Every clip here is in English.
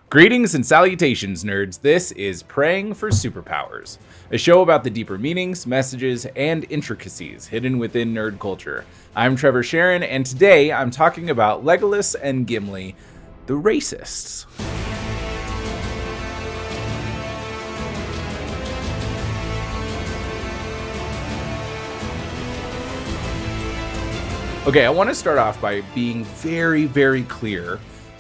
Greetings and salutations, nerds. This is Praying for Superpowers, a show about the deeper meanings, messages, and intricacies hidden within nerd culture. I'm Trever Shirin, and today I'm talking about Legolas and Gimli, the racists. Okay, I want to start off by being very, very clear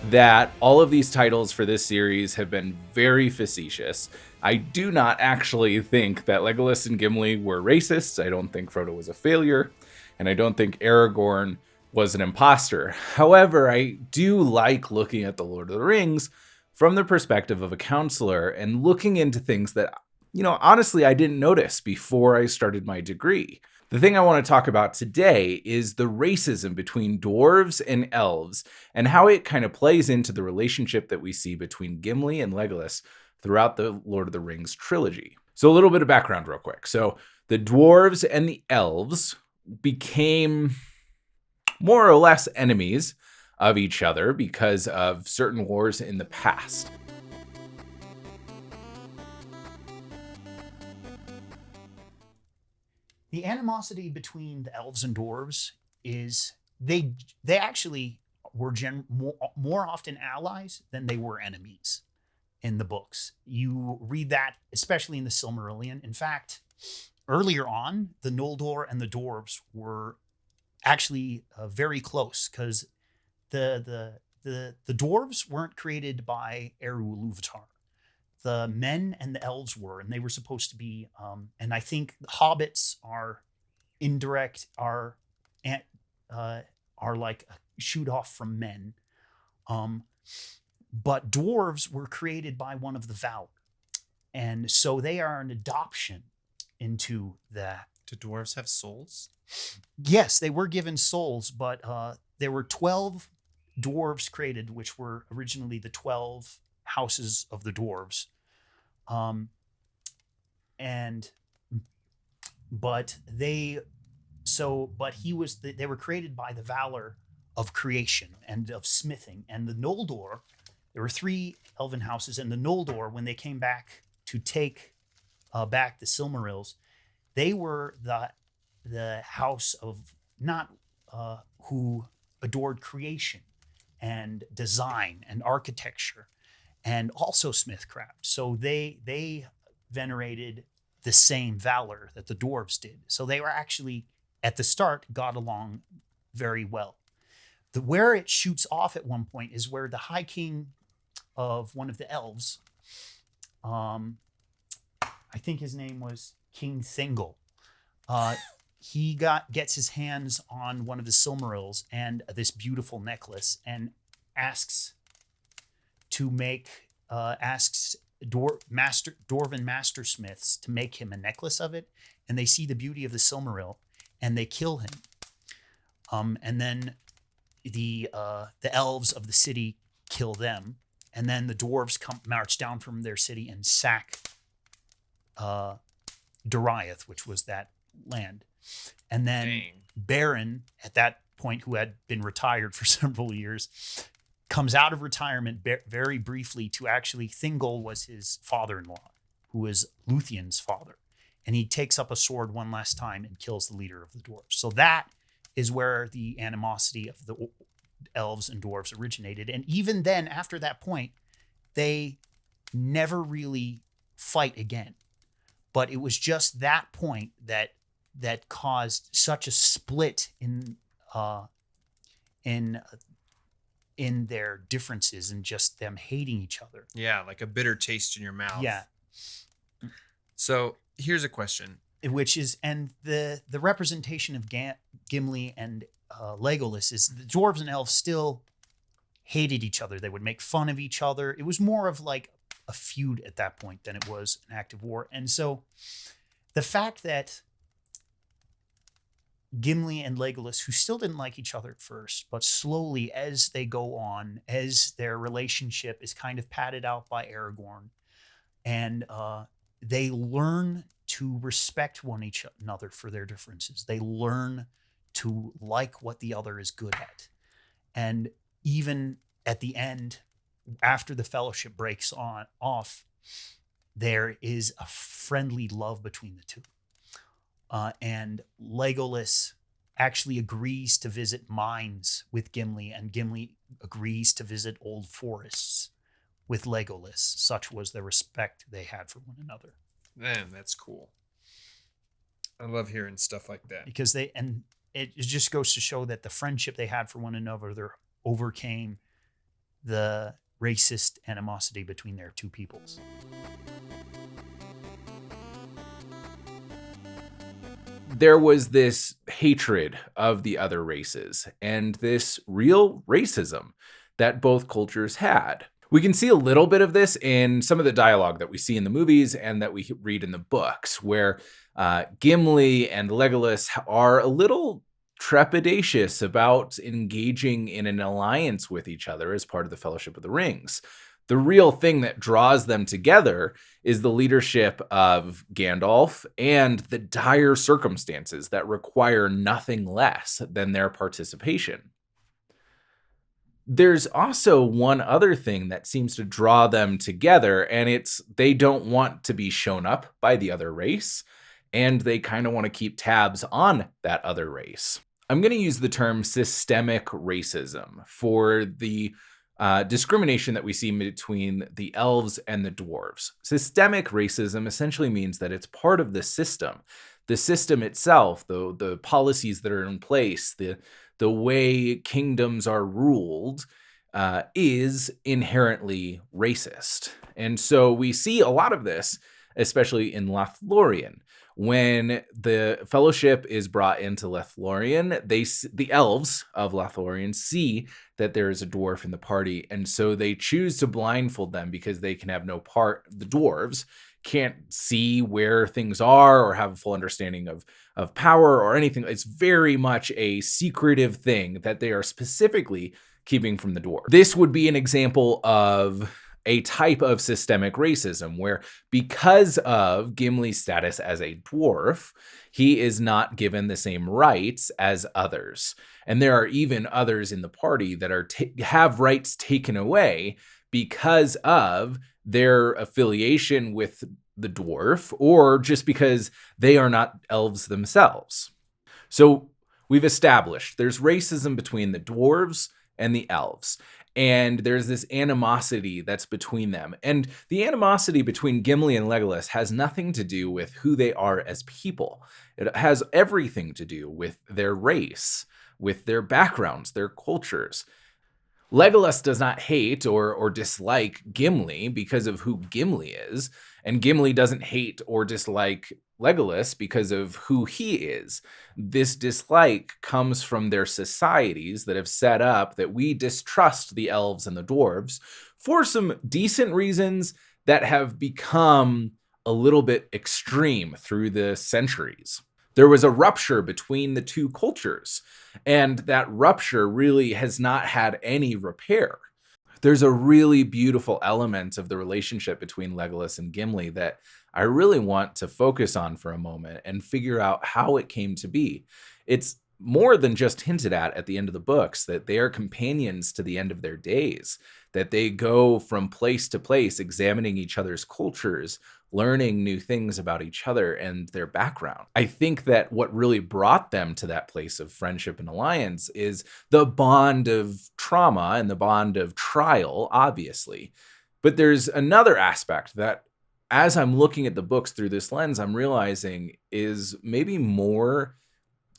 that all of these titles for this series have been very facetious. I do not actually think that Legolas and Gimli were racists. I don't think Frodo was a failure, and I don't think Aragorn was an imposter. However, I do like looking at The Lord of the Rings from the perspective of a counselor and looking into things that, honestly, I didn't notice before I started my degree. The thing I want to talk about today is the racism between dwarves and elves and how it kind of plays into the relationship that we see between Gimli and Legolas throughout the Lord of the Rings trilogy. So a little bit of background real quick. So the dwarves and the elves became more or less enemies of each other because of certain wars in the past. The animosity between the elves and dwarves is they actually were more often allies than they were enemies in the books. You read that, especially in the Silmarillion. In fact, earlier on, the Noldor and the dwarves were actually very close because the dwarves weren't created by Eru Ilúvatar. The men and the elves were, and they were supposed to be, and I think hobbits are like a shoot off from men. But dwarves were created by one of the Valar. And so they are an adoption into that. Do dwarves have souls? Yes, they were given souls, but there were 12 dwarves created, which were originally the 12 houses of the dwarves. They were created by the Valar of creation and of smithing. And the Noldor, there were 3 elven houses, and the Noldor, when they came back to take back the Silmarils, they were the house of not who adored creation and design and architecture and also smithcraft. So they venerated the same Valor that the dwarves did. So they were actually, at the start, got along very well. Where it shoots off at one point is where the High King of one of the elves, I think his name was King Thingol, he gets his hands on one of the Silmarils and this beautiful necklace and asks dwarven mastersmiths to make him a necklace of it, and they see the beauty of the Silmaril and they kill him. And then the elves of the city kill them, and then the dwarves march down from their city and sack Doriath, which was that land. And then Beren, at that point, who had been retired for several years, comes out of retirement very briefly to actually, Thingol was his father-in-law, who was Lúthien's father. And he takes up a sword one last time and kills the leader of the dwarves. So that is where the animosity of the elves and dwarves originated. And even then, after that point, they never really fight again. But it was just that point that caused such a split in their differences and just them hating each other. Yeah, like a bitter taste in your mouth. Yeah. So here's a question. Which is, and the representation of Gimli and Legolas is the dwarves and elves still hated each other. They would make fun of each other. It was more of like a feud at that point than it was an active war. And so the fact that Gimli and Legolas, who still didn't like each other at first, but slowly as they go on, as their relationship is kind of padded out by Aragorn, and they learn to respect one another for their differences. They learn to like what the other is good at. And even at the end, after the fellowship breaks off, there is a friendly love between the two. And Legolas actually agrees to visit mines with Gimli, and Gimli agrees to visit old forests with Legolas. Such was the respect they had for one another. Man, that's cool. I love hearing stuff like that. Because it just goes to show that the friendship they had for one another overcame the racist animosity between their two peoples. There was this hatred of the other races and this real racism that both cultures had. We can see a little bit of this in some of the dialogue that we see in the movies and that we read in the books, where Gimli and Legolas are a little trepidatious about engaging in an alliance with each other as part of the Fellowship of the Rings. The real thing that draws them together is the leadership of Gandalf and the dire circumstances that require nothing less than their participation. There's also one other thing that seems to draw them together, and it's they don't want to be shown up by the other race, and they kind of want to keep tabs on that other race. I'm going to use the term systemic racism for the discrimination that we see between the elves and the dwarves. Systemic racism essentially means that it's part of the system. The system itself, the policies that are in place, the way kingdoms are ruled is inherently racist. And so we see a lot of this, especially in Lothlorien. When the Fellowship is brought into Lothlorien, the elves of Lothlorien see that there is a dwarf in the party, and so they choose to blindfold them because they can have no part. The dwarves can't see where things are or have a full understanding of power or anything. It's very much a secretive thing that they are specifically keeping from the dwarf. This would be an example of a type of systemic racism where, because of Gimli's status as a dwarf, he is not given the same rights as others. And there are even others in the party that are have rights taken away because of their affiliation with the dwarf, or just because they are not elves themselves. So we've established there's racism between the dwarves and the elves. And there's this animosity that's between them. And the animosity between Gimli and Legolas has nothing to do with who they are as people. It has everything to do with their race, with their backgrounds, their cultures. Legolas does not hate or dislike Gimli because of who Gimli is, and Gimli doesn't hate or dislike Legolas because of who he is. This dislike comes from their societies that have set up that we distrust the elves and the dwarves for some decent reasons that have become a little bit extreme through the centuries. There was a rupture between the two cultures, and that rupture really has not had any repair. There's a really beautiful element of the relationship between Legolas and Gimli that I really want to focus on for a moment and figure out how it came to be. It's more than just hinted at the end of the books, that they are companions to the end of their days, that they go from place to place, examining each other's cultures, learning new things about each other and their background. I think that what really brought them to that place of friendship and alliance is the bond of trauma and the bond of trial, obviously. But there's another aspect that, as I'm looking at the books through this lens, I'm realizing is maybe more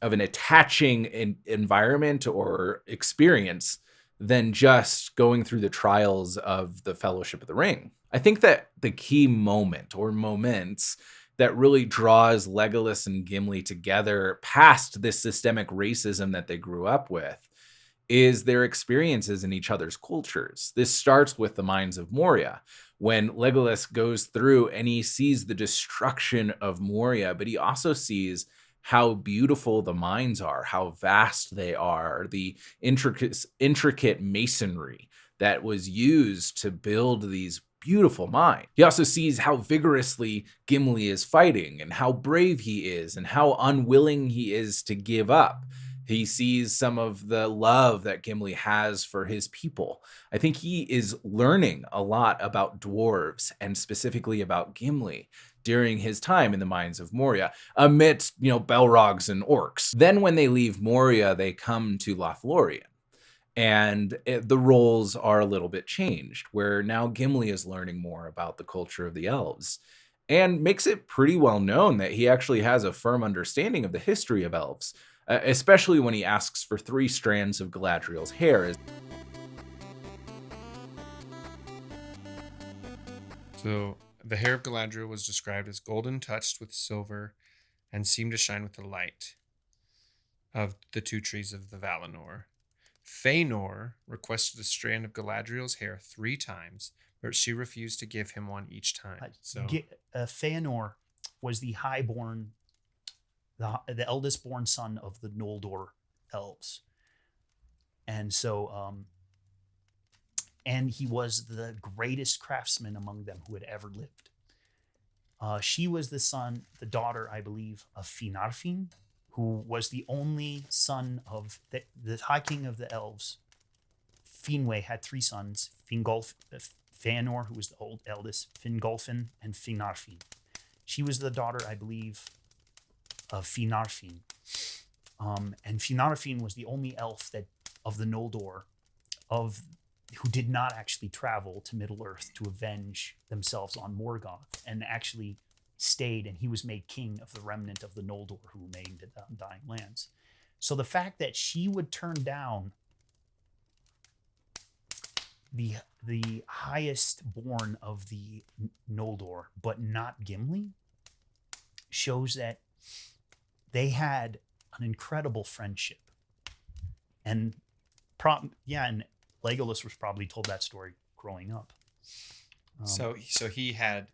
of an attaching environment or experience than just going through the trials of the Fellowship of the Ring. I think that the key moment or moments that really draws Legolas and Gimli together past this systemic racism that they grew up with is their experiences in each other's cultures. This starts with the Mines of Moria, when Legolas goes through and he sees the destruction of Moria, but he also sees how beautiful the mines are, how vast they are, the intricate masonry that was used to build these beautiful mines. He also sees how vigorously Gimli is fighting and how brave he is and how unwilling he is to give up He sees some of the love that Gimli has for his people. I think he is learning a lot about dwarves and specifically about Gimli during his time in the mines of Moria, amidst, Balrogs and orcs. Then when they leave Moria, they come to Lothlorien. And the roles are a little bit changed, where now Gimli is learning more about the culture of the elves and makes it pretty well known that he actually has a firm understanding of the history of elves, especially when he asks for 3 strands of Galadriel's hair. So the hair of Galadriel was described as golden touched with silver and seemed to shine with the light of the 2 trees of the Valinor. Fëanor requested a strand of Galadriel's hair 3 times, but she refused to give him one each time. Fëanor was the highborn, the eldest born son of the Noldor elves. And so, and he was the greatest craftsman among them who had ever lived. She was the daughter, I believe, of Finarfin, who was the only son of the High King of the Elves. Finwë had 3 sons, Fëanor, who was the eldest, Fingolfin, and Finarfin. She was the daughter, I believe, of Finarfin. And Finarfin was the only elf of the Noldor who did not actually travel to Middle-earth to avenge themselves on Morgoth, and actually stayed, and he was made king of the remnant of the Noldor who remained in the Undying Lands. So the fact that she would turn down the highest born of the Noldor, but not Gimli, shows that they had an incredible friendship. And and Legolas was probably told that story growing up. So he had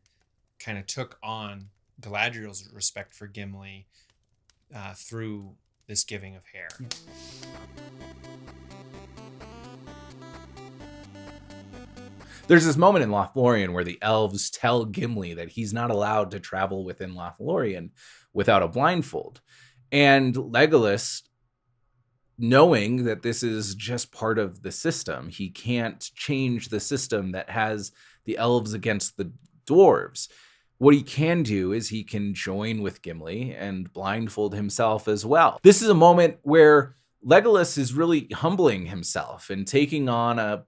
kind of took on Galadriel's respect for Gimli through this giving of hair. Yeah. There's this moment in Lothlorien where the elves tell Gimli that he's not allowed to travel within Lothlorien without a blindfold. And Legolas, knowing that this is just part of the system, he can't change the system that has the elves against the dwarves. What he can do is he can join with Gimli and blindfold himself as well. This is a moment where Legolas is really humbling himself and taking on a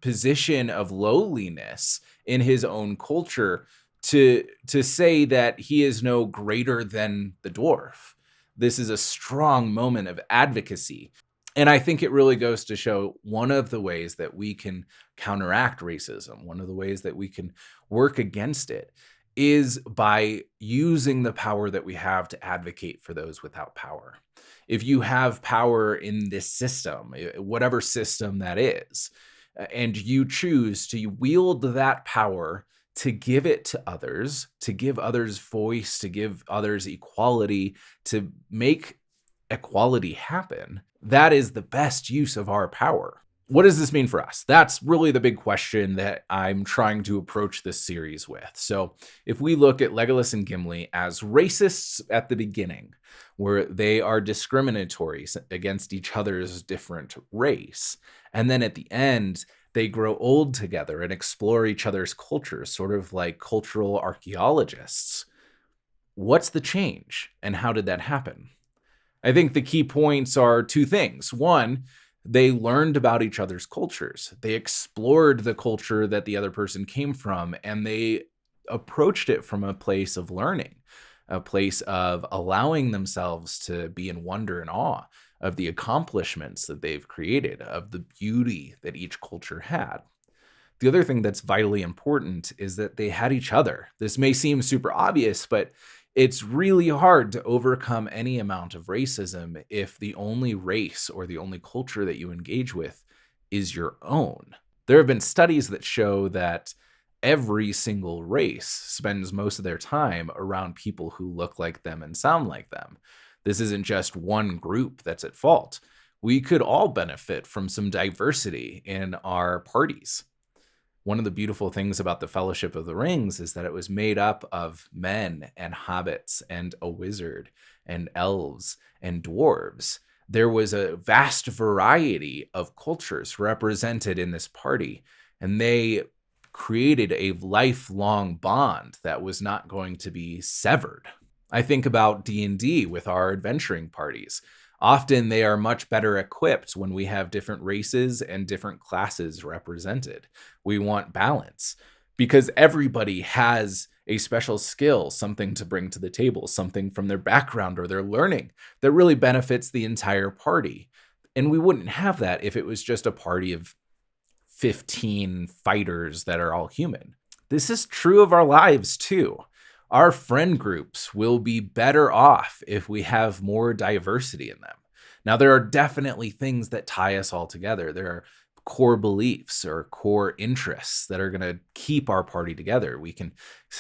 position of lowliness in his own culture to say that he is no greater than the dwarf. This is a strong moment of advocacy. And I think it really goes to show one of the ways that we can counteract racism, one of the ways that we can work against it, is by using the power that we have to advocate for those without power. If you have power in this system, whatever system that is, and you choose to wield that power to give it to others, to give others voice, to give others equality, to make equality happen, that is the best use of our power. What does this mean for us? That's really the big question that I'm trying to approach this series with. So if we look at Legolas and Gimli as racists at the beginning, where they are discriminatory against each other's different race, and then at the end, they grow old together and explore each other's cultures, sort of like cultural archaeologists. What's the change, and how did that happen? I think the key points are 2 things. One, they learned about each other's cultures. They explored the culture that the other person came from, and they approached it from a place of learning, a place of allowing themselves to be in wonder and awe of the accomplishments that they've created, of the beauty that each culture had. The other thing that's vitally important is that they had each other. This may seem super obvious, but it's really hard to overcome any amount of racism if the only race or the only culture that you engage with is your own. There have been studies that show that every single race spends most of their time around people who look like them and sound like them. This isn't just one group that's at fault. We could all benefit from some diversity in our parties. One of the beautiful things about the Fellowship of the Rings is that it was made up of men and hobbits and a wizard and elves and dwarves. There was a vast variety of cultures represented in this party, and they created a lifelong bond that was not going to be severed. I think about D&D with our adventuring parties. Often they are much better equipped when we have different races and different classes represented. We want balance because everybody has a special skill, something to bring to the table, something from their background or their learning that really benefits the entire party. And we wouldn't have that if it was just a party of 15 fighters that are all human. This is true of our lives too. Our friend groups will be better off if we have more diversity in them. Now, there are definitely things that tie us all together. There are core beliefs or core interests that are going to keep our party together. We can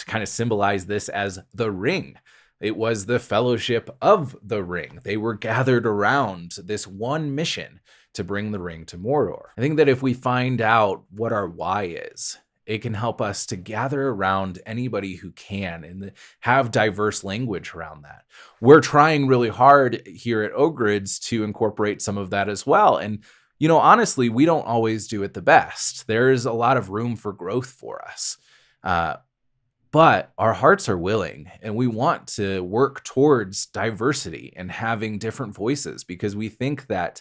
kind of symbolize this as the ring. It was the fellowship of the ring. They were gathered around this one mission to bring the ring to Mordor. I think that if we find out what our why is, it can help us to gather around anybody who can and have diverse language around that. We're trying really hard here at Ogrids to incorporate some of that as well. And, honestly, we don't always do it the best. There's a lot of room for growth for us. But our hearts are willing, and we want to work towards diversity and having different voices because we think that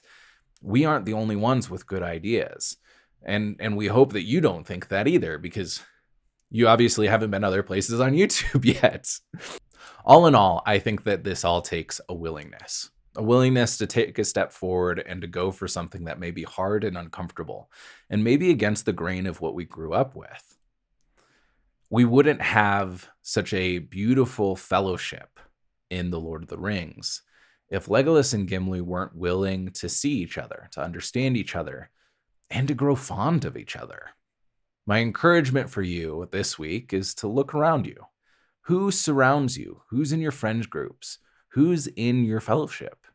we aren't the only ones with good ideas. And we hope that you don't think that either, because you obviously haven't been other places on YouTube yet. All in all, I think that this all takes a willingness to take a step forward and to go for something that may be hard and uncomfortable, and maybe against the grain of what we grew up with. We wouldn't have such a beautiful fellowship in The Lord of the Rings if Legolas and Gimli weren't willing to see each other, to understand each other, and to grow fond of each other. My encouragement for you this week is to look around you. Who surrounds you? Who's in your friends groups? Who's in your fellowship?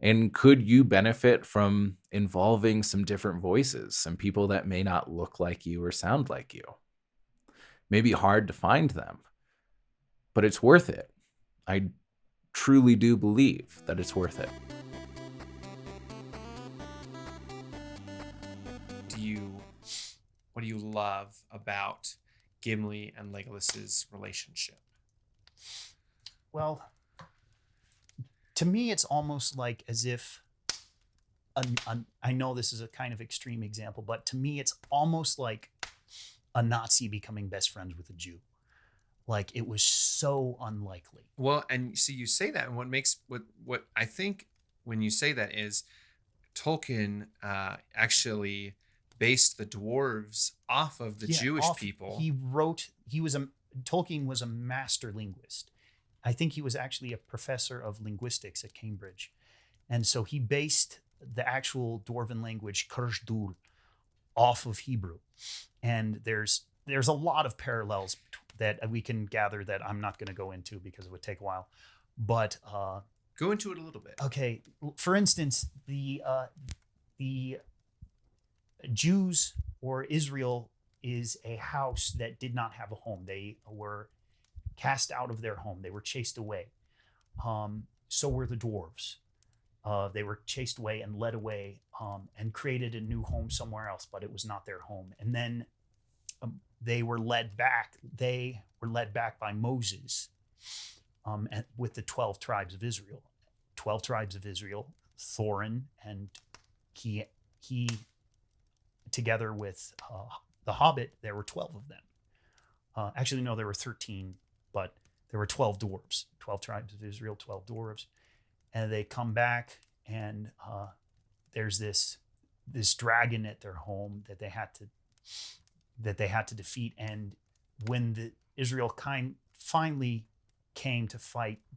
And could you benefit from involving some different voices, some people that may not look like you or sound like you? Maybe hard to find them, but it's worth it. I truly do believe that it's worth it. What do you love about Gimli and Legolas's relationship? Well, to me, it's almost like as if, I know this is a kind of extreme example, but to me, it's almost like a Nazi becoming best friends with a Jew. Like, it was so unlikely. Well, and see, you say that, and what I think when you say that is Tolkien actually based the dwarves off of the Jewish people. Tolkien was a master linguist. I think he was actually a professor of linguistics at Cambridge. And so he based the actual Dwarven language, Kurzdul, off of Hebrew. And there's a lot of parallels that we can gather that I'm not going to go into because it would take a while. But go into it a little bit. Okay. For instance, the Jews, or Israel, is a house that did not have a home. They were cast out of their home. They were chased away. So were the dwarves. They were chased away and led away and created a new home somewhere else, but it was not their home. And then they were led back. They were led back by Moses with the 12 tribes of Israel. 12 tribes of Israel, Thorin, and he together with the Hobbit, there were 12 of them. Actually, no, there were 13, but there were 12 dwarves, 12 tribes of Israel, 12 dwarves. And they come back, and there's this dragon at their home that they had to defeat. And when the Israel finally came to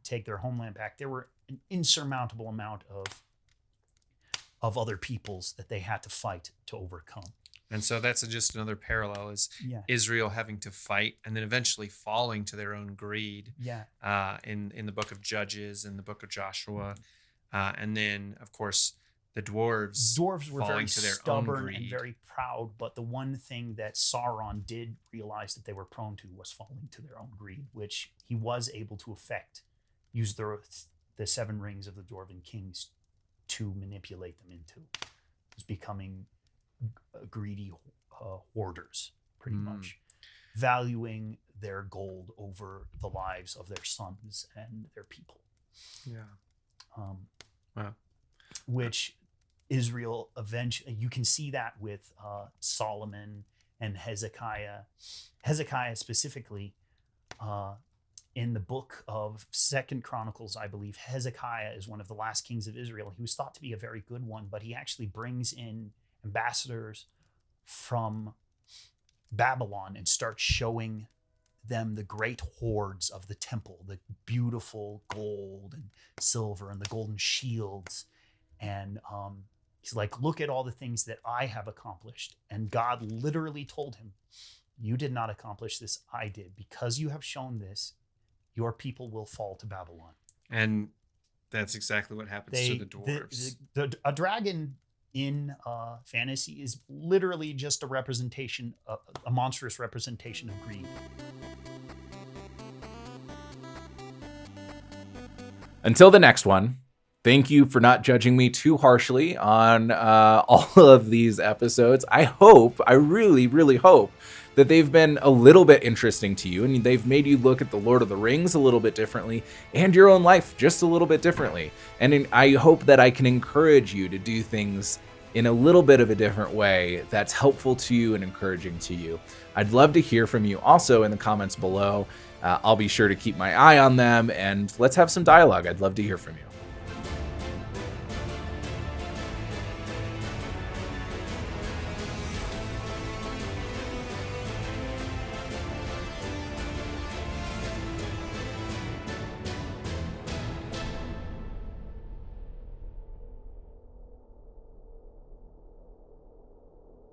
take their homeland back, there were an insurmountable amount of other peoples that they had to fight to overcome. And so that's just another parallel is Israel having to fight and then eventually falling to their own greed. In the book of Judges and the book of Joshua. And then, of course, the dwarves were very to their stubborn and very proud. But the one thing that Sauron did realize that they were prone to was falling to their own greed, which he was able to use the 7 rings of the Dwarven kings to manipulate them into. It was becoming greedy hoarders, pretty much, valuing their gold over the lives of their sons and their people. Yeah. Wow. Which Israel eventually, you can see that with Solomon and Hezekiah. Hezekiah specifically, in the book of Second Chronicles, I believe, Hezekiah is one of the last kings of Israel. He was thought to be a very good one, but he actually brings in ambassadors from Babylon and starts showing them the great hoards of the temple, the beautiful gold and silver and the golden shields. And he's like, look at all the things that I have accomplished. And God literally told him, you did not accomplish this, I did. Because you have shown this, your people will fall to Babylon. And that's exactly what happens to the dwarves. A dragon in fantasy is literally just a representation, a monstrous representation of greed. Until the next one, thank you for not judging me too harshly on all of these episodes. I really, really hope that they've been a little bit interesting to you, and they've made you look at the Lord of the Rings a little bit differently and your own life just a little bit differently. And I hope that I can encourage you to do things in a little bit of a different way that's helpful to you and encouraging to you. I'd love to hear from you also in the comments below. I'll be sure to keep my eye on them, and let's have some dialogue. I'd love to hear from you.